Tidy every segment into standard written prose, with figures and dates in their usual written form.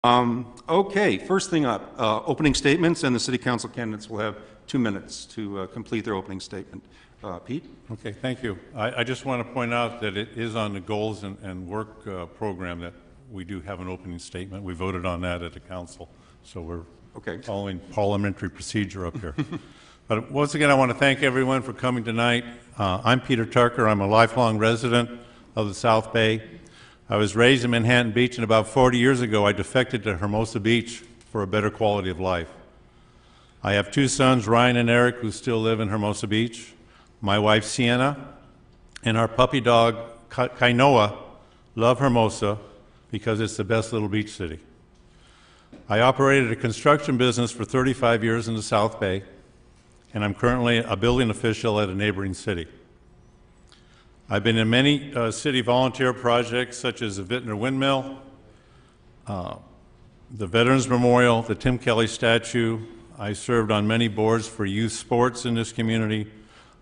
Okay, first thing up, opening statements, and the city council candidates will have 2 minutes to complete their opening statement. Pete? Okay, thank you. I just want to point out that it is on the goals and work program that we do have an opening statement. We voted on that at the council, so we're following parliamentary procedure up here. But once again, I want to thank everyone for coming tonight. I'm Peter Tucker. I'm a lifelong resident of the South Bay. I was raised in Manhattan Beach, and about 40 years ago, I defected to Hermosa Beach for a better quality of life. I have 2 sons, Ryan and Eric, who still live in Hermosa Beach. My wife, Sienna, and our puppy dog, Kainoa, love Hermosa because it's the best little beach city. I operated a construction business for 35 years in the South Bay, and I'm currently a building official at a neighboring city. I've been in many city volunteer projects such as the Vintner Windmill, the Veterans Memorial, the Tim Kelly statue. I served on many boards for youth sports in this community.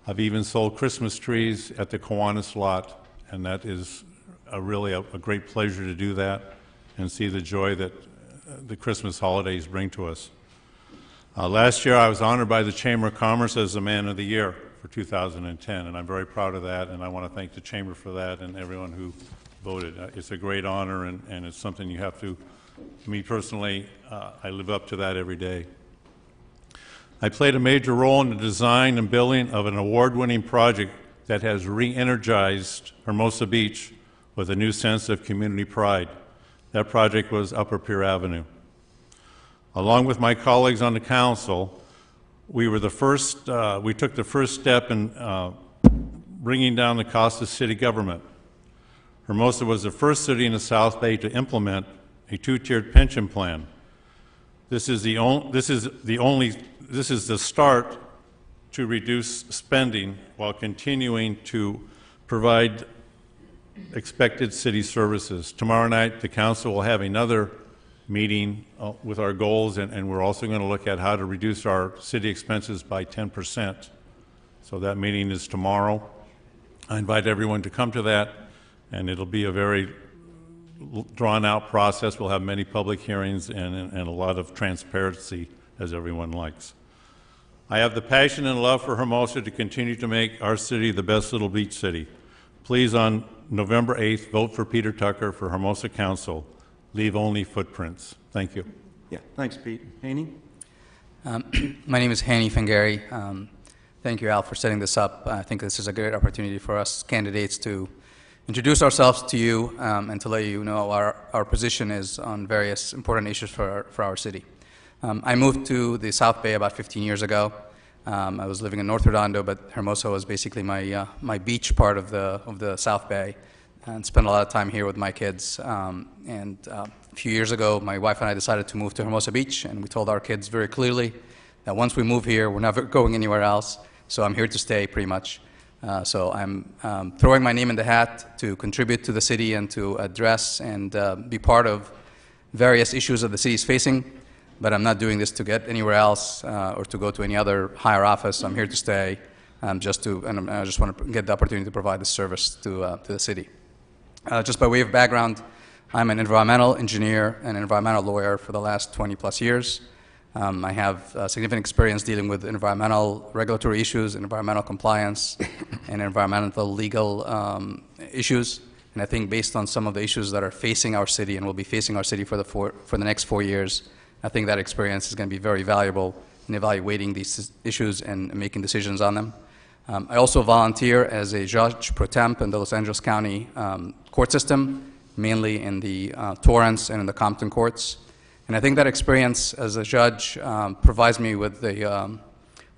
I've even sold Christmas trees at the Kiwanis lot, and that is really a great pleasure to do that and see the joy that the Christmas holidays bring to us. Last year, I was honored by the Chamber of Commerce as the Man of the Year for 2010, and I'm very proud of that, and I want to thank the Chamber for that and everyone who voted. It's a great honor, and it's something you have to, me personally, I live up to that every day. I played a major role in the design and building of an award-winning project that has re-energized Hermosa Beach with a new sense of community pride. That project was Upper Pier Avenue. Along with my colleagues on the council, we took the first step in bringing down the cost of city government. Hermosa was the first city in the South Bay to implement a 2-tiered pension plan. This is the start to reduce spending while continuing to provide expected city services. Tomorrow night, the council will have another meeting with our goals, and we're also going to look at how to reduce our city expenses by 10%. So that meeting is tomorrow. I invite everyone to come to that, and it'll be a very drawn-out process. We'll have many public hearings and a lot of transparency, as everyone likes. I have the passion and love for Hermosa to continue to make our city the best little beach city. Please, on November 8th, vote for Peter Tucker for Hermosa Council. Leave only footprints. Thank you. Yeah, thanks, Pete. Haney? My name is Haney Fangari. Thank you, Al, for setting this up. I think this is a great opportunity for us candidates to introduce ourselves to you and to let you know our position is on various important issues for our city. I moved to the South Bay about 15 years ago. I was living in North Redondo, but Hermosa was basically my beach part of the South Bay, and spent a lot of time here with my kids. And a few years ago, my wife and I decided to move to Hermosa Beach, and we told our kids very clearly that once we move here, we're never going anywhere else. So I'm here to stay, pretty much. So I'm throwing my name in the hat to contribute to the city and to address and be part of various issues that the city is facing. But I'm not doing this to get anywhere else or to go to any other higher office. I'm here to stay, and I just want to get the opportunity to provide this service to the city. Just by way of background, I'm an environmental engineer and environmental lawyer for the last 20+ years. I have significant experience dealing with environmental regulatory issues, environmental compliance, and environmental legal issues. And I think based on some of the issues that are facing our city and will be facing our city for the next 4 years, I think that experience is going to be very valuable in evaluating these issues and making decisions on them. I also volunteer as a judge pro temp in the Los Angeles County court system, mainly in the Torrance and in the Compton courts. And I think that experience as a judge provides me with a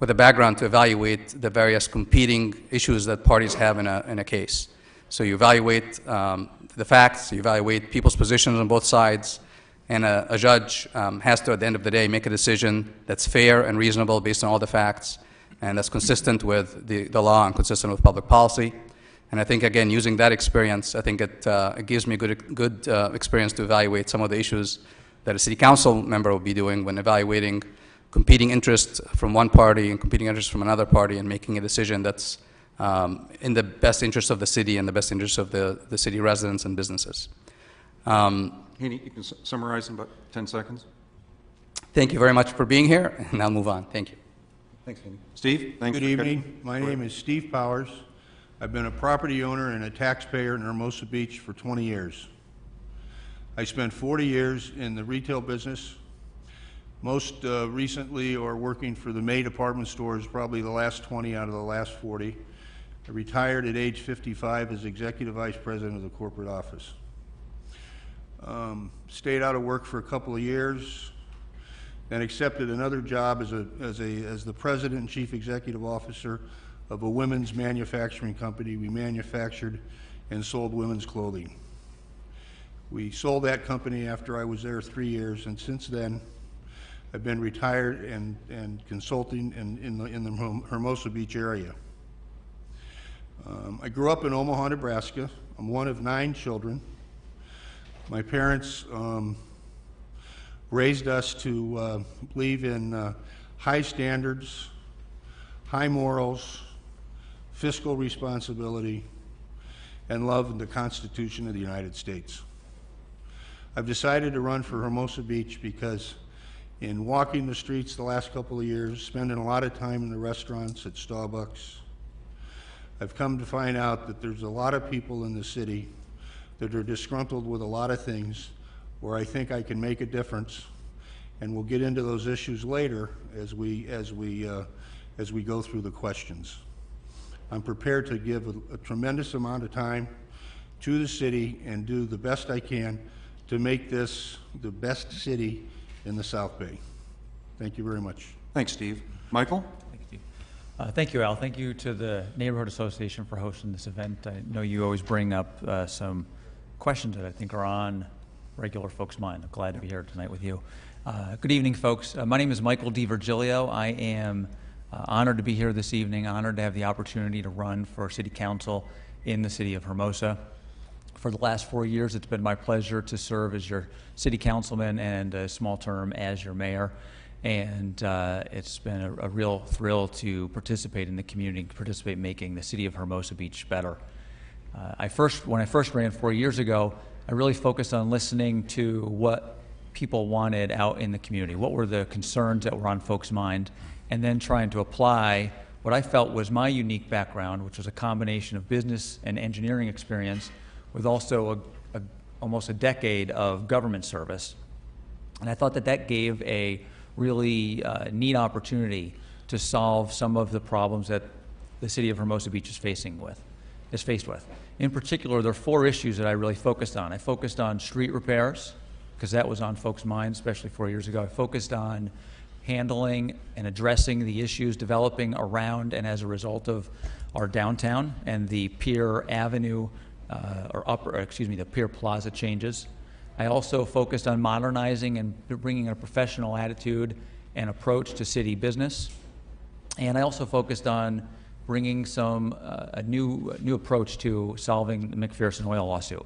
background to evaluate the various competing issues that parties have in a case. So you evaluate the facts, you evaluate people's positions on both sides, and a judge has to, at the end of the day, make a decision that's fair and reasonable based on all the facts, and that's consistent with the law and consistent with public policy. And I think, again, using that experience, I think it gives me good experience to evaluate some of the issues that a city council member will be doing when evaluating competing interests from one party and competing interests from another party and making a decision that's in the best interest of the city and the best interest of the city residents and businesses. Haney, you can summarize in about 10 seconds. Thank you very much for being here, and I'll move on. Thank you. Thanks, Haney. Steve, thanks. Good evening. My name is Steve Powers. I've been a property owner and a taxpayer in Hermosa Beach for 20 years. I spent 40 years in the retail business, most recently or working for the May department stores, probably the last 20 out of the last 40. I retired at age 55 as Executive Vice President of the corporate office. Stayed out of work for a couple of years, then accepted another job as the President and Chief Executive Officer of a women's manufacturing company. We manufactured and sold women's clothing. We sold that company after I was there 3 years, and since then, I've been retired and consulting in the Hermosa Beach area. I grew up in Omaha, Nebraska. I'm one of 9 children. My parents raised us to believe in high standards, high morals, fiscal responsibility, and love the Constitution of the United States. I've decided to run for Hermosa Beach because in walking the streets the last couple of years, spending a lot of time in the restaurants at Starbucks, I've come to find out that there's a lot of people in the city that are disgruntled with a lot of things where I think I can make a difference, and we'll get into those issues later as we go through the questions. I'm prepared to give a tremendous amount of time to the city and do the best I can to make this the best city in the South Bay. Thank you very much. Thanks, Steve. Michael? Thank you, Steve. Thank you, Al. Thank you to the Neighborhood Association for hosting this event. I know you always bring up some questions that I think are on regular folks' mind. I'm glad to be here tonight with you. Good evening, folks. My name is Michael DiVirgilio. I am honored to be here this evening, honored to have the opportunity to run for City Council in the city of Hermosa. For the last 4 years, it's been my pleasure to serve as your city councilman and a small term as your mayor. And it's been a real thrill to participate in the community, participate in making the city of Hermosa Beach better. When I first ran 4 years ago, I really focused on listening to what people wanted out in the community. What were the concerns that were on folks' mind? And then trying to apply what I felt was my unique background, which was a combination of business and engineering experience with also almost a decade of government service. And I thought that gave a really neat opportunity to solve some of the problems that the city of Hermosa Beach is faced with. In particular, there are 4 issues that I really focused on. I focused on street repairs, because that was on folks' minds, especially 4 years ago. I focused on handling and addressing the issues developing around and as a result of our downtown and the Pier Avenue the Pier Plaza changes. I also focused on modernizing and bringing a professional attitude and approach to city business. And I also focused on bringing a new approach to solving the McPherson oil lawsuit.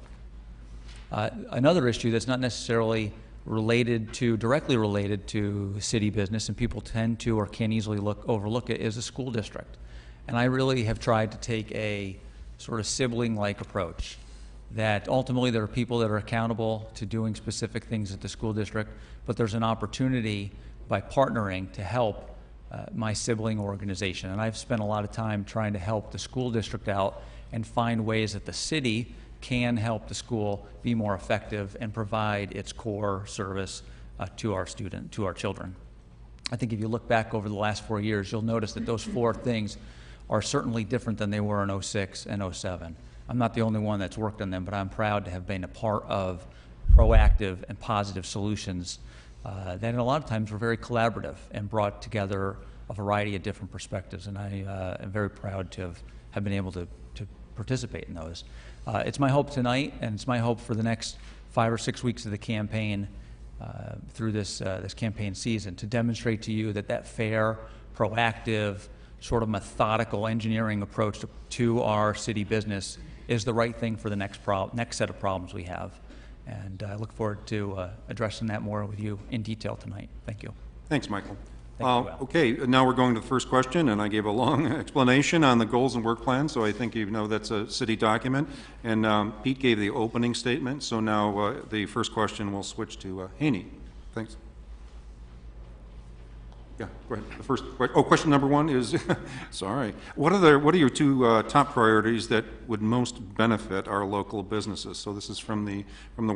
Another issue that's not necessarily directly related to city business, and people tend to or can easily overlook it, is the school district. And I really have tried to take a sort of sibling-like approach, that ultimately there are people that are accountable to doing specific things at the school district, but there's an opportunity by partnering to help my sibling organization. And I've spent a lot of time trying to help the school district out and find ways that the city can help the school be more effective and provide its core service to our children. I think if you look back over the last 4 years, you'll notice that those 4 things are certainly different than they were in 06 and 07. I'm not the only one that's worked on them, but I'm proud to have been a part of proactive and positive solutions that in a lot of times were very collaborative and brought together a variety of different perspectives, and I am very proud to have been able to participate in those. It's my hope tonight, and it's my hope for the next 5 or 6 weeks of the campaign through this campaign season to demonstrate to you that fair, proactive, sort of methodical engineering approach to our city business is the right thing for the next set of problems we have. And I look forward to addressing that more with you in detail tonight. Thank you. Thanks, Michael. Thank you, Al. Okay, now we're going to the first question, and I gave a long explanation on the goals and work plan, so I think you know that's a city document. And Pete gave the opening statement, so now the first question will switch to Haney. Thanks. Yeah, go ahead. The first, question number one is, sorry. What are your two top priorities that would most benefit our local businesses? So this is from the